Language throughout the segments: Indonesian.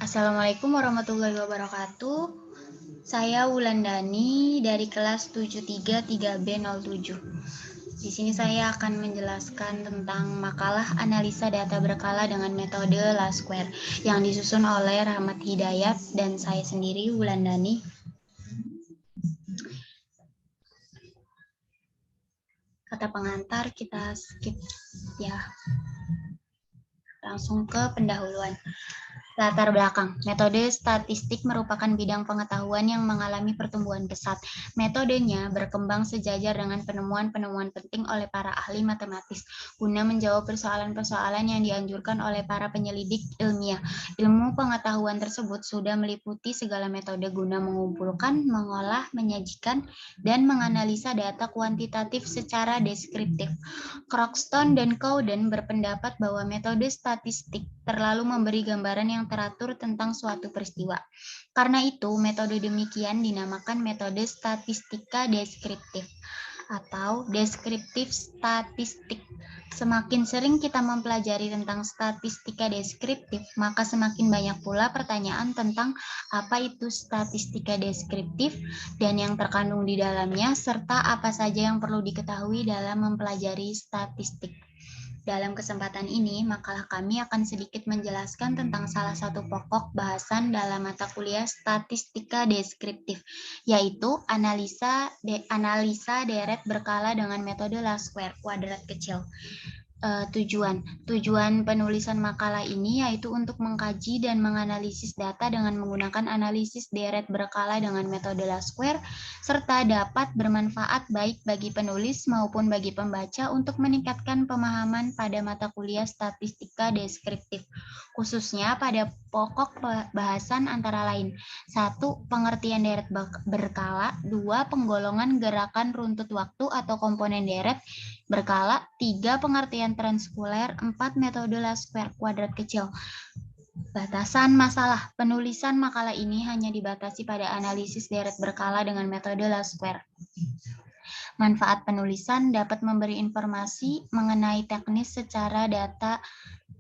Assalamualaikum warahmatullahi wabarakatuh. Saya Wulandani dari kelas 733B07. Di sini saya akan menjelaskan tentang makalah analisa data berkala dengan metode Lasquare yang disusun oleh Rahmat Hidayat dan saya sendiri Wulandani. Kata pengantar kita skip ya. Langsung ke pendahuluan. Latar belakang, metode statistik merupakan bidang pengetahuan yang mengalami pertumbuhan pesat. Metodenya berkembang sejajar dengan penemuan-penemuan penting oleh para ahli matematis, guna menjawab persoalan-persoalan yang dianjurkan oleh para penyelidik ilmiah. Ilmu pengetahuan tersebut sudah meliputi segala metode guna mengumpulkan, mengolah, menyajikan, dan menganalisa data kuantitatif secara deskriptif. Croxton dan Cowden berpendapat bahwa metode statistik terlalu memberi gambaran yang teratur tentang suatu peristiwa. Karena itu, metode demikian dinamakan metode statistika deskriptif atau deskriptif statistik. Semakin sering kita mempelajari tentang statistika deskriptif, maka semakin banyak pula pertanyaan tentang apa itu statistika deskriptif dan yang terkandung di dalamnya, serta apa saja yang perlu diketahui dalam mempelajari statistik. Dalam kesempatan ini, makalah kami akan sedikit menjelaskan tentang salah satu pokok bahasan dalam mata kuliah statistika deskriptif, yaitu analisa deret berkala dengan metode Lasquare, kuadrat kecil. Tujuan penulisan makalah ini yaitu untuk mengkaji dan menganalisis data dengan menggunakan analisis deret berkala dengan metode Lasquare, serta dapat bermanfaat baik bagi penulis maupun bagi pembaca untuk meningkatkan pemahaman pada mata kuliah statistika deskriptif, khususnya pada pokok bahasan antara lain: 1. Pengertian deret berkala, 2. Penggolongan gerakan runtut waktu atau komponen deret berkala, 3. Pengertian transkuler, 4. Metode Lasquare, kuadrat kecil. Batasan masalah, penulisan makalah ini hanya dibatasi pada analisis deret berkala dengan metode Lasquare. Manfaat penulisan dapat memberi informasi mengenai teknis secara data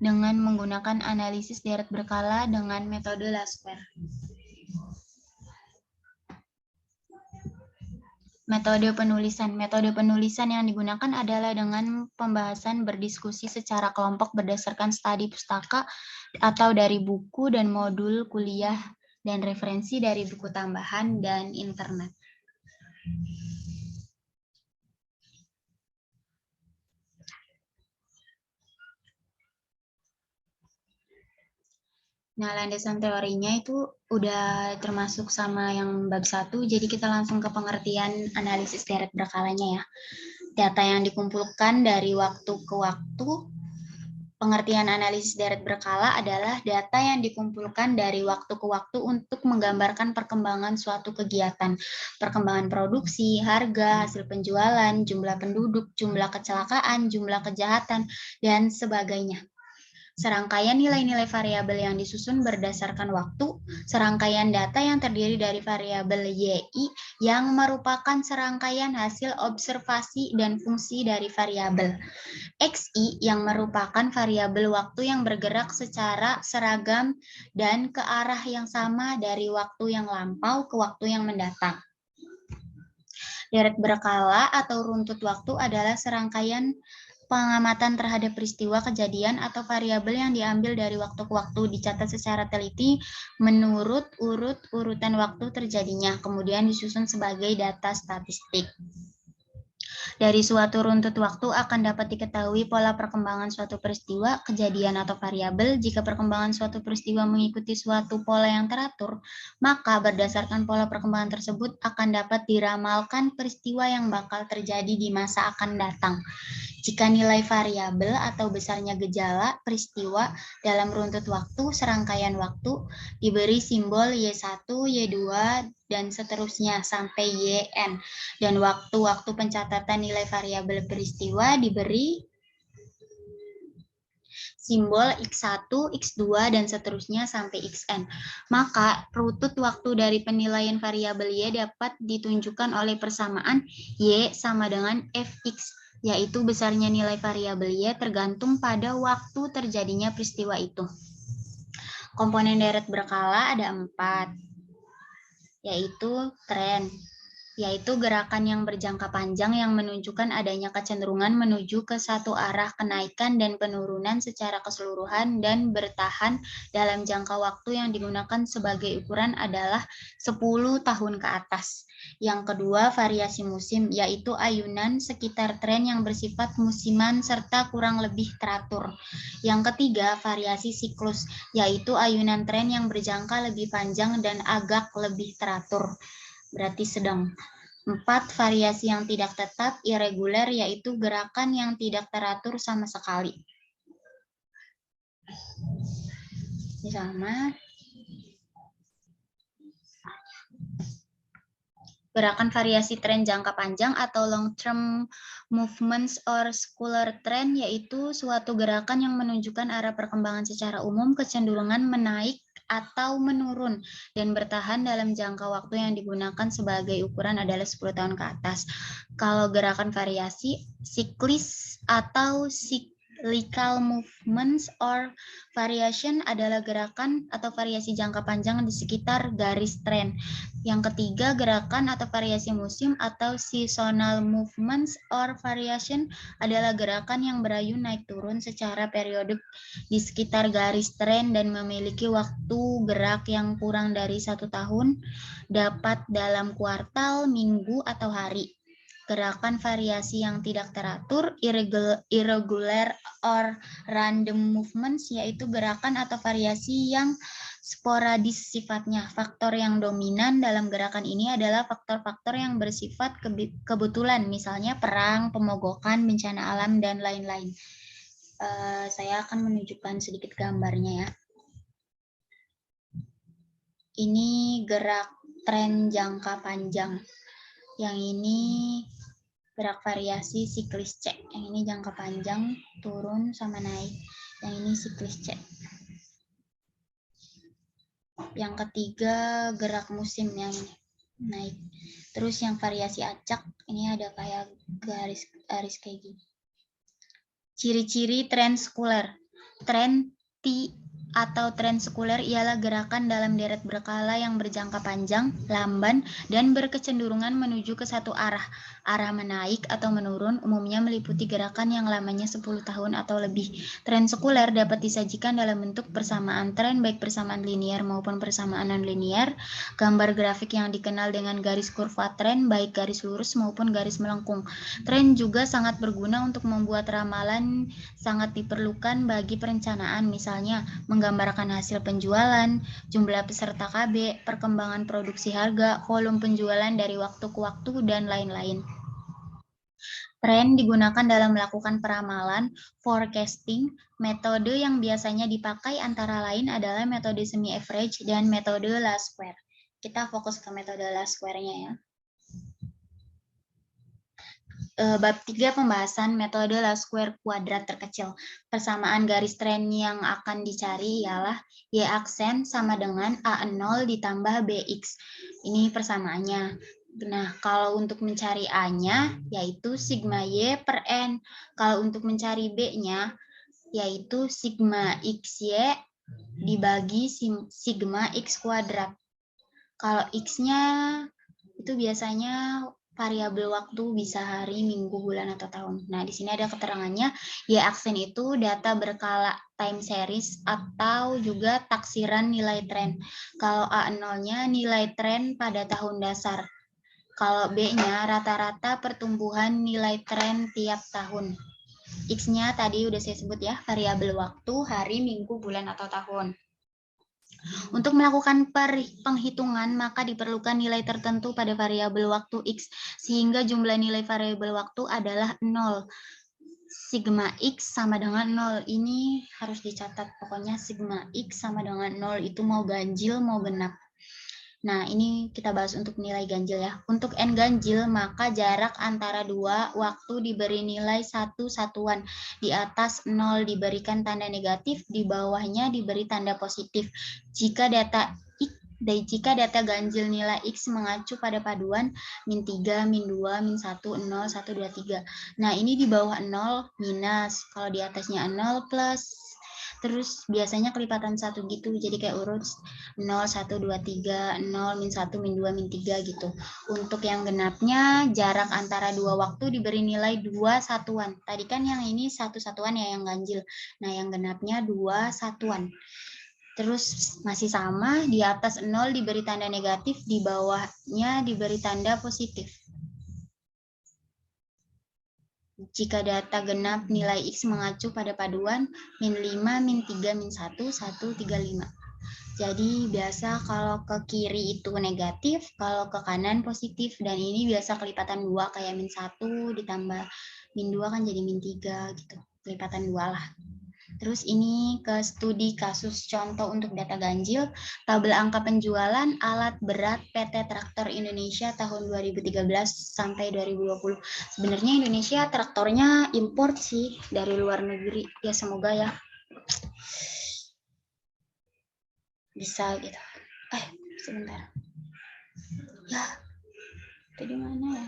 dengan menggunakan analisis deret berkala dengan metode Lasquare. Metode penulisan yang digunakan adalah dengan pembahasan berdiskusi secara kelompok berdasarkan studi pustaka atau dari buku dan modul kuliah dan referensi dari buku tambahan dan internet. Nah, landasan teorinya itu udah termasuk sama yang bab 1, jadi kita langsung ke pengertian analisis deret berkalanya ya. Data yang dikumpulkan dari waktu ke waktu. Pengertian analisis deret berkala adalah data yang dikumpulkan dari waktu ke waktu untuk menggambarkan perkembangan suatu kegiatan, perkembangan produksi, harga, hasil penjualan, jumlah penduduk, jumlah kecelakaan, jumlah kejahatan, dan sebagainya. Serangkaian nilai-nilai variabel yang disusun berdasarkan waktu, serangkaian data yang terdiri dari variabel YI yang merupakan serangkaian hasil observasi dan fungsi dari variabel XI yang merupakan variabel waktu yang bergerak secara seragam dan ke arah yang sama dari waktu yang lampau ke waktu yang mendatang. Deret berkala atau runtut waktu adalah serangkaian pengamatan terhadap peristiwa, kejadian, atau variabel yang diambil dari waktu ke waktu, dicatat secara teliti menurut urutan waktu terjadinya, kemudian disusun sebagai data statistik. Dari suatu runtut waktu akan dapat diketahui pola perkembangan suatu peristiwa, kejadian, atau variabel. Jika perkembangan suatu peristiwa mengikuti suatu pola yang teratur, maka berdasarkan pola perkembangan tersebut akan dapat diramalkan peristiwa yang bakal terjadi di masa akan datang. Jika nilai variabel atau besarnya gejala peristiwa dalam runtut waktu, serangkaian waktu diberi simbol Y1, Y2, dan seterusnya sampai YN. Dan waktu-waktu pencatatan nilai variabel peristiwa diberi simbol X1, X2, dan seterusnya sampai Xn. Maka runtut waktu dari penilaian variabel Y dapat ditunjukkan oleh persamaan Y sama dengan Fx, yaitu besarnya nilai variabel Y tergantung pada waktu terjadinya peristiwa itu. Komponen deret berkala ada 4, yaitu tren, yaitu gerakan yang berjangka panjang yang menunjukkan adanya kecenderungan menuju ke satu arah kenaikan dan penurunan secara keseluruhan dan bertahan dalam jangka waktu yang digunakan sebagai ukuran adalah 10 tahun ke atas. Yang kedua, variasi musim, yaitu ayunan sekitar tren yang bersifat musiman serta kurang lebih teratur. Yang ketiga, variasi siklus, yaitu ayunan tren yang berjangka lebih panjang dan agak lebih teratur. Berarti sedang. 4, variasi yang tidak tetap, irregular, yaitu gerakan yang tidak teratur sama sekali. Sama. Gerakan variasi tren jangka panjang atau long-term movements or scalar trend, yaitu suatu gerakan yang menunjukkan arah perkembangan secara umum, kecenderungan menaik atau menurun dan bertahan dalam jangka waktu yang digunakan sebagai ukuran adalah 10 tahun ke atas. Kalau gerakan variasi siklis atau cyclical movements or variation adalah gerakan atau variasi jangka panjang di sekitar garis tren. Yang ketiga, gerakan atau variasi musim atau seasonal movements or variation adalah gerakan yang berayun naik turun secara periodik di sekitar garis tren dan memiliki waktu gerak yang kurang dari 1 tahun, dapat dalam kuartal, minggu, atau hari. Gerakan variasi yang tidak teratur, irregular or random movements, yaitu gerakan atau variasi yang sporadis sifatnya. Faktor yang dominan dalam gerakan ini adalah faktor-faktor yang bersifat kebetulan, misalnya perang, pemogokan, bencana alam, dan lain-lain. Saya akan menunjukkan sedikit gambarnya ya. Ini gerak tren jangka panjang. Yang ini gerak variasi siklis C. Yang ini jangka panjang, turun sama naik. Yang ini siklis C. Yang ketiga gerak musim yang ini naik. Terus yang variasi acak, ini ada kayak garis kayak gini. Ciri-ciri tren sekuler. Tren T atau tren sekuler ialah gerakan dalam deret berkala yang berjangka panjang, lamban, dan berkecenderungan menuju ke satu arah. Arah menaik atau menurun umumnya meliputi gerakan yang lamanya 10 tahun atau lebih. Tren sekuler dapat disajikan dalam bentuk persamaan tren, baik persamaan linear maupun persamaan non-linear. Gambar grafik yang dikenal dengan garis kurva tren, baik garis lurus maupun garis melengkung. Tren juga sangat berguna untuk membuat ramalan, sangat diperlukan bagi perencanaan, misalnya menggambarkan hasil penjualan, jumlah peserta KB, perkembangan produksi harga, volume penjualan dari waktu ke waktu, dan lain-lain. Tren digunakan dalam melakukan peramalan, forecasting. Metode yang biasanya dipakai antara lain adalah metode semi-average dan metode last square. Kita fokus ke metode last square-nya ya. Bab 3 pembahasan metode last square kuadrat terkecil. Persamaan garis tren yang akan dicari ialah Y aksen sama dengan A0 ditambah BX. Ini persamaannya. Nah, kalau untuk mencari A-nya yaitu sigma Y per N. Kalau untuk mencari B-nya yaitu sigma XY dibagi sigma X kuadrat. Kalau X-nya itu biasanya variabel waktu, bisa hari, minggu, bulan, atau tahun. Nah, di sini ada keterangannya, Y aksen itu data berkala time series atau juga taksiran nilai tren. Kalau A0-nya nilai tren pada tahun dasar. Kalau B-nya rata-rata pertumbuhan nilai tren tiap tahun. X-nya tadi udah saya sebut ya, variabel waktu, hari, minggu, bulan, atau tahun. Untuk melakukan penghitungan, maka diperlukan nilai tertentu pada variabel waktu X, sehingga jumlah nilai variabel waktu adalah 0. Sigma X sama dengan 0. Ini harus dicatat, pokoknya sigma X sama dengan 0 itu mau ganjil, mau genap. Nah, ini kita bahas untuk nilai ganjil ya. Untuk N ganjil, maka jarak antara dua waktu diberi nilai 1 satuan. Di atas 0 diberikan tanda negatif, di bawahnya diberi tanda positif. Jika data ganjil nilai X mengacu pada paduan min 3, min 2, min 1, 0, 1, 2, 3. Nah, ini di bawah 0 minus, kalau di atasnya 0 plus. Terus biasanya kelipatan 1 gitu, jadi kayak urut 0, 1, 2, 3, 0, min 1, min 2, min 3 gitu. Untuk yang genapnya, jarak antara dua waktu diberi nilai 2 satuan. Tadi kan yang ini 1 satuan ya, yang ganjil. Nah, yang genapnya 2 satuan. Terus masih sama, di atas 0 diberi tanda negatif, di bawahnya diberi tanda positif. Jika data genap nilai X mengacu pada paduan min 5, min 3, min 1, 1, 3, 5. Jadi biasa kalau ke kiri itu negatif, kalau ke kanan positif. Dan ini biasa kelipatan 2 kayak min 1 ditambah min 2 kan jadi min 3 gitu. Kelipatan 2 lah. Terus ini ke studi kasus contoh untuk data ganjil, tabel angka penjualan alat berat PT Traktor Indonesia tahun 2013 sampai 2020. Sebenarnya Indonesia traktornya import sih dari luar negeri. Ya semoga ya bisa gitu. Sebentar. Ya, tadi mana ya?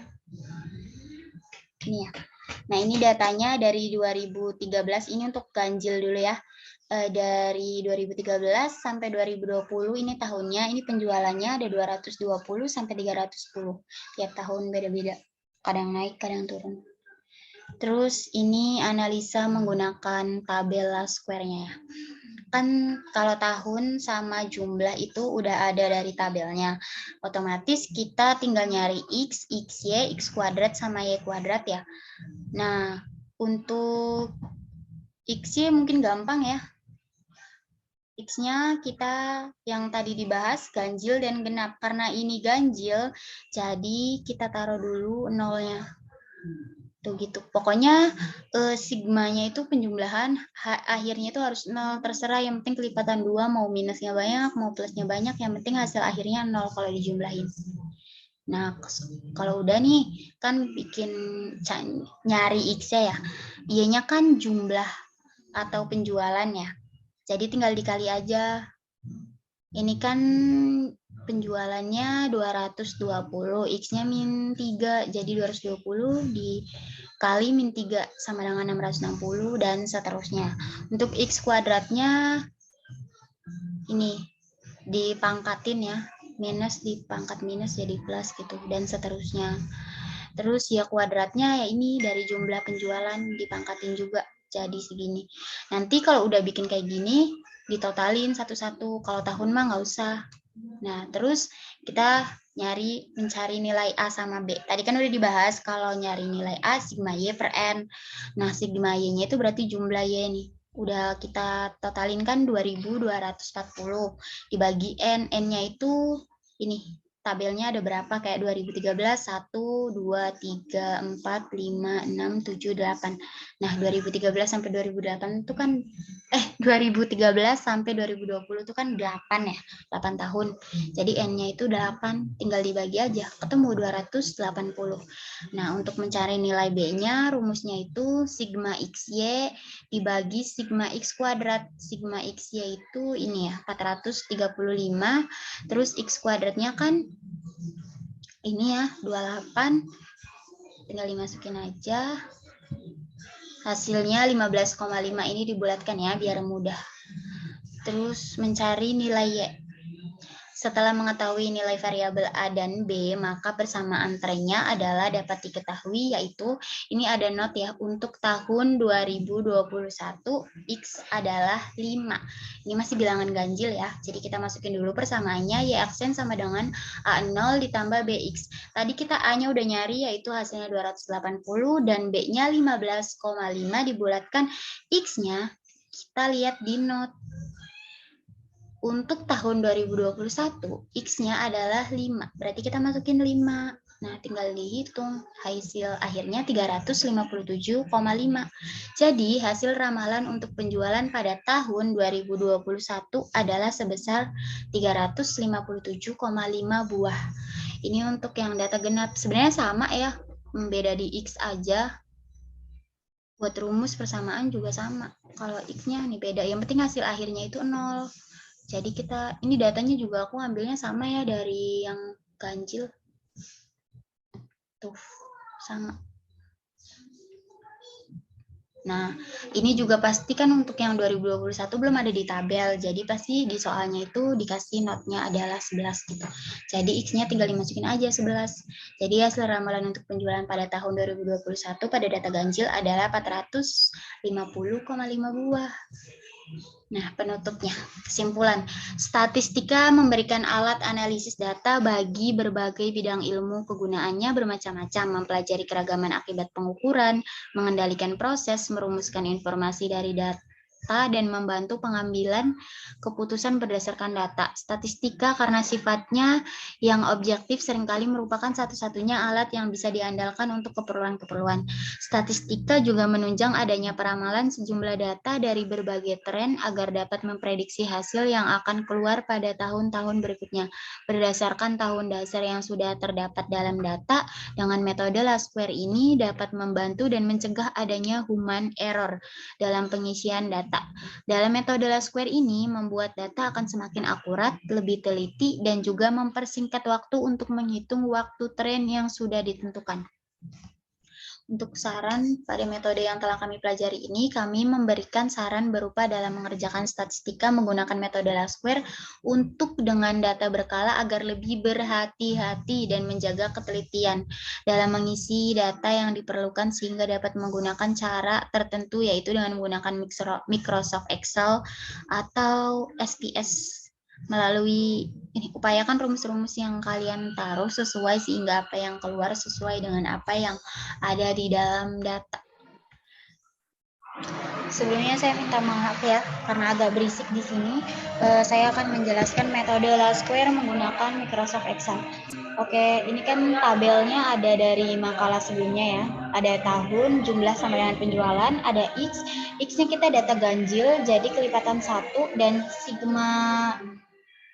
Ini ya. Nah, ini datanya dari 2013, ini untuk ganjil dulu ya. Dari 2013 sampai 2020 ini tahunnya, ini penjualannya ada 220 sampai 310. Tiap tahun beda-beda. Kadang naik, kadang turun. Terus ini analisa menggunakan tabel square-nya ya. Kan kalau tahun sama jumlah itu udah ada dari tabelnya. Otomatis kita tinggal nyari X, XY, X kuadrat sama Y kuadrat ya. Nah, untuk X-nya mungkin gampang ya. X-nya kita yang tadi dibahas ganjil dan genap. Karena ini ganjil, jadi kita taruh dulu nolnya. Tuh gitu. Pokoknya sigmanya itu penjumlahan, akhirnya itu harus 0, terserah. Yang penting kelipatan 2, mau minusnya banyak, mau plusnya banyak, yang penting hasil akhirnya 0 kalau dijumlahin. Nah, kalau udah nih, kan bikin nyari X-nya ya. Y-nya kan jumlah atau penjualan ya. Jadi tinggal dikali aja. Ini kan penjualannya 220, X-nya min 3, jadi 220 dikali min 3 sama dengan 660 dan seterusnya. Untuk X kuadratnya ini dipangkatin ya, minus dipangkat minus jadi plus gitu, dan seterusnya. Terus ya kuadratnya ya ini dari jumlah penjualan dipangkatin juga jadi segini. Nanti kalau udah bikin kayak gini, ditotalin satu-satu. Kalau tahun mah nggak usah. Nah, terus kita mencari nilai A sama B. Tadi kan udah dibahas kalau nyari nilai A, sigma Y per N. Nah, sigma Y-nya itu berarti jumlah Y nih. Udah kita totalin kan 2240 dibagi N. N-nya itu ini tabelnya ada berapa, kayak 2013 1 2 3 4 5 6 7 8. Nah, 2013 sampai 2008 itu kan 2013 sampai 2020 itu kan 8 ya, 8 tahun. Jadi N-nya itu 8, tinggal dibagi aja, ketemu 280. Nah, untuk mencari nilai B-nya, rumusnya itu sigma XY dibagi sigma X kuadrat. Sigma XY itu ini ya, 435, terus X kuadratnya kan ini ya, 28, tinggal dimasukin aja. Hasilnya 15,5, ini dibulatkan ya, biar mudah. Terus mencari nilai Y. Setelah mengetahui nilai variabel A dan B, maka persamaan trennya adalah dapat diketahui, yaitu ini ada not ya, untuk tahun 2021 X adalah 5. Ini masih bilangan ganjil ya, jadi kita masukin dulu persamaannya, Y aksen sama dengan A0 ditambah BX. Tadi kita A-nya udah nyari, yaitu hasilnya 280, dan B-nya 15,5 dibulatkan, X-nya kita lihat di not. Untuk tahun 2021, X-nya adalah 5. Berarti kita masukin 5. Nah, tinggal dihitung. Hasil akhirnya 357,5. Jadi, hasil ramalan untuk penjualan pada tahun 2021 adalah sebesar 357,5 buah. Ini untuk yang data genap. Sebenarnya sama ya, beda di X aja. Buat rumus persamaan juga sama. Kalau X-nya nih beda. Yang penting hasil akhirnya itu 0. Jadi kita, ini datanya juga aku ambilnya sama ya dari yang ganjil. Tuh, sama. Nah, ini juga pasti kan untuk yang 2021 belum ada di tabel, jadi pasti di soalnya itu dikasih notnya adalah 11 gitu. Jadi X-nya tinggal dimasukin aja 11. Jadi hasil ramalan untuk penjualan pada tahun 2021 pada data ganjil adalah 450,5 buah. Nah, penutupnya, kesimpulan. Statistika memberikan alat analisis data bagi berbagai bidang ilmu. Kegunaannya bermacam-macam, mempelajari keragaman akibat pengukuran, mengendalikan proses, merumuskan informasi dari data, dan membantu pengambilan keputusan berdasarkan data. Statistika karena sifatnya yang objektif seringkali merupakan satu-satunya alat yang bisa diandalkan untuk keperluan-keperluan. Statistika juga menunjang adanya peramalan sejumlah data dari berbagai tren agar dapat memprediksi hasil yang akan keluar pada tahun-tahun berikutnya. Berdasarkan tahun dasar yang sudah terdapat dalam data, dengan metode Laskwer ini dapat membantu dan mencegah adanya human error dalam pengisian data. Dalam metode Laskwer ini membuat data akan semakin akurat, lebih teliti, dan juga mempersingkat waktu untuk menghitung waktu tren yang sudah ditentukan. Untuk saran pada metode yang telah kami pelajari ini, kami memberikan saran berupa dalam mengerjakan statistika menggunakan metode Laskwer untuk dengan data berkala agar lebih berhati-hati dan menjaga ketelitian dalam mengisi data yang diperlukan sehingga dapat menggunakan cara tertentu yaitu dengan menggunakan Microsoft Excel atau SPS. Melalui ini, upayakan rumus-rumus yang kalian taruh sesuai sehingga apa yang keluar sesuai dengan apa yang ada di dalam data. Sebelumnya saya minta maaf ya karena agak berisik di sini. Saya akan menjelaskan metode Laskwer menggunakan Microsoft Excel. Oke, ini kan tabelnya ada dari makalah sebelumnya ya. Ada tahun, jumlah sama dengan penjualan, ada X. X-nya kita data ganjil, jadi kelipatan 1 dan sigma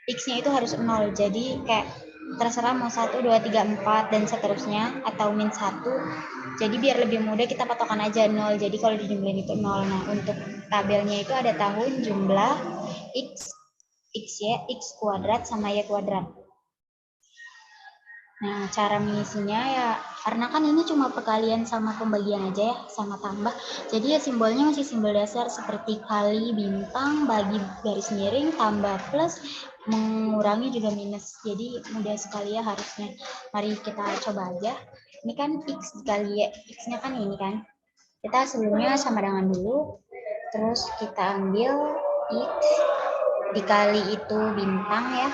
X-nya itu harus 0. Jadi kayak terserah mau 1, 2, 3, 4 dan seterusnya atau min 1. Jadi biar lebih mudah kita patokan aja 0. Jadi kalau dijumlahin itu 0. Nah, untuk tabelnya itu ada tahun, jumlah, X, XY, X kuadrat sama Y kuadrat. Nah, cara mengisinya ya, karena kan ini cuma perkalian sama pembagian aja ya, sama tambah. Jadi ya simbolnya masih simbol dasar seperti kali bintang, bagi garis miring, tambah plus, mengurangi juga minus. Jadi mudah sekali ya harusnya. Mari kita coba aja. Ini kan X dikali Y, X-nya kan ini kan. Kita sebelumnya sama dengan dulu, terus kita ambil X dikali itu bintang ya.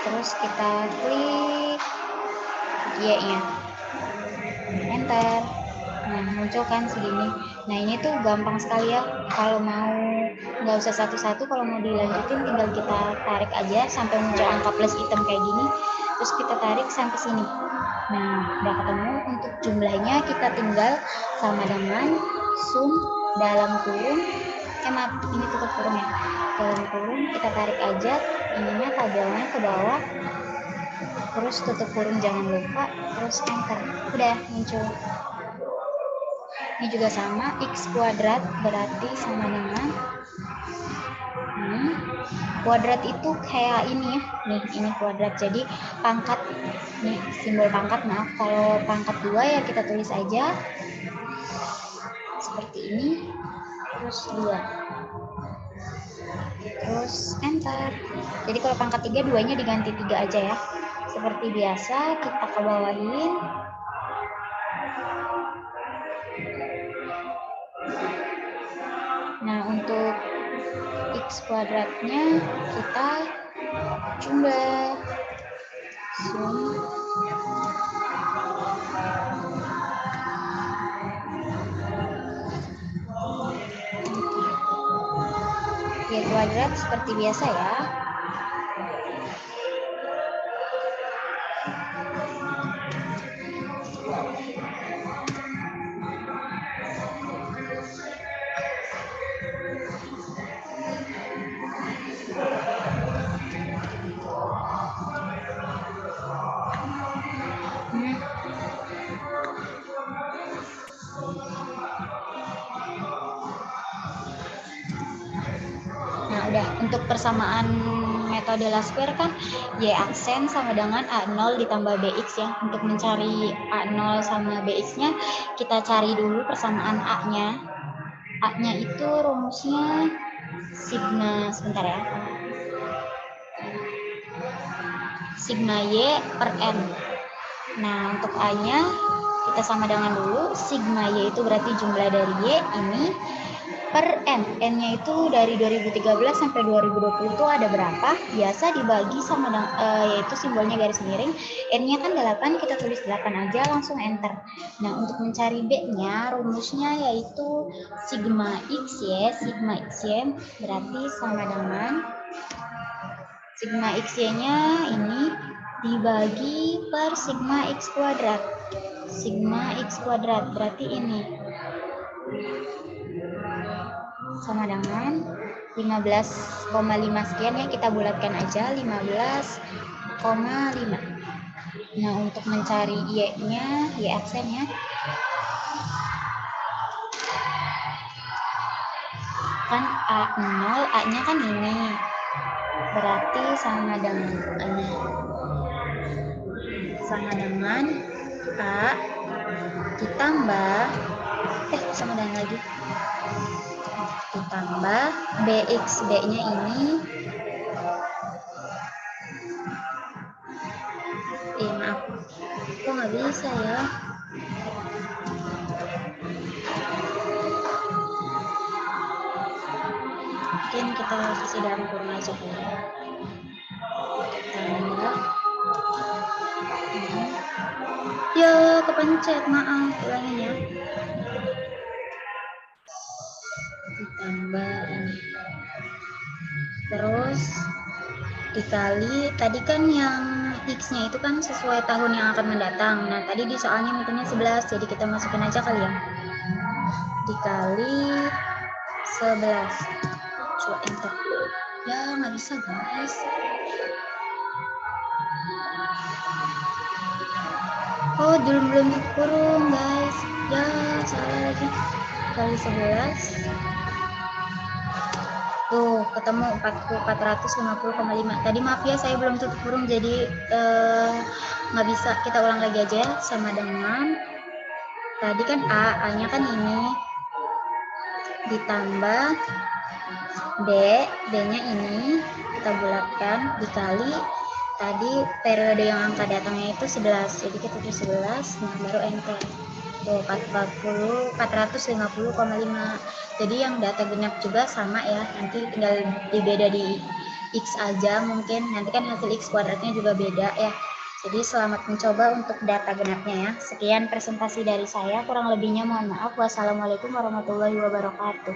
Terus kita klik Y-nya, enter. Nah, muncul kan segini. Nah, ini tuh gampang sekali ya. Kalau mau nggak usah satu-satu, kalau mau dilanjutin tinggal kita tarik aja sampai muncul angka plus hitam kayak gini. Terus kita tarik sampai sini. Nah, udah ketemu. Untuk jumlahnya kita tinggal sama dengan sum dalam kurung. Maaf, ini tutup kurung ya. Dalam kurung kita tarik aja ininya tabelnya ke bawah. Terus tutup kurung jangan lupa, terus enter. Udah muncul. Ini juga sama, X kuadrat berarti sama dengan ini. Kuadrat itu kayak ini ya, nih ini kuadrat. Jadi pangkat, nih simbol pangkat, maaf. Kalau pangkat 2 ya kita tulis aja seperti ini, terus 2. Terus enter. Jadi kalau pangkat 3, 2-nya diganti 3 aja ya. Seperti biasa kita ke bawahin. Nah, untuk X kuadratnya kita jumlah sum Y kuadrat seperti biasa ya. Nah, udah untuk persamaan metode Laskwer kan Y aksen sama dengan A0 ditambah BX ya. Untuk mencari A0 sama BX-nya kita cari dulu persamaan A-nya. A-nya itu rumusnya sigma, sebentar ya, sigma Y per N. Nah, untuk A-nya kita sama dengan dulu, sigma Y itu berarti jumlah dari Y ini per N. N-nya itu dari 2013 sampai 2020 itu ada berapa? Biasa dibagi sama yaitu simbolnya garis miring. N-nya kan 8, kita tulis 8 aja, langsung enter. Nah, untuk mencari B-nya, rumusnya yaitu sigma XY. Sigma XY berarti sama dengan sigma XY-nya ini dibagi per sigma X kuadrat. Sigma X kuadrat berarti ini sama dengan 15,5 sekian ya, kita bulatkan aja 15,5. Nah, untuk mencari Y-nya, Y aksennya kan A0, A-nya kan ini berarti sama dengan A ditambah sama dengan lagi ditambah BX, B-nya ini maaf, kok nggak bisa ya. Mungkin kita kasih dalam kurung aja ya. Ditambah ya, kepencet, maaf, ulangin ya. Ditambah ini, terus dikali tadi kan yang X-nya itu kan sesuai tahun yang akan mendatang. Nah, tadi di soalnya mintanya 11, jadi kita masukin aja kali ya. Dikali 11. Coba enter. Ya, nggak bisa guys. Oh, belum kurung guys. Ya, salah lagi. Kali 11. Tuh, ketemu 450,5. Tadi maaf ya, saya belum tutup kurung, jadi nggak bisa. Kita ulang lagi aja ya, sama dengan tadi kan A-nya kan ini ditambah B-nya ini kita bulatkan dikali tadi periode yang angka datangnya itu 11, jadi kita tulis 11, nah baru enter. Tuh 450,5. Jadi yang data genap juga sama ya, nanti tinggal dibeda di X aja, mungkin nanti kan hasil X kuadratnya juga beda ya. Jadi selamat mencoba untuk data genapnya ya. Sekian presentasi dari saya, kurang lebihnya mohon maaf. Wassalamualaikum warahmatullahi wabarakatuh.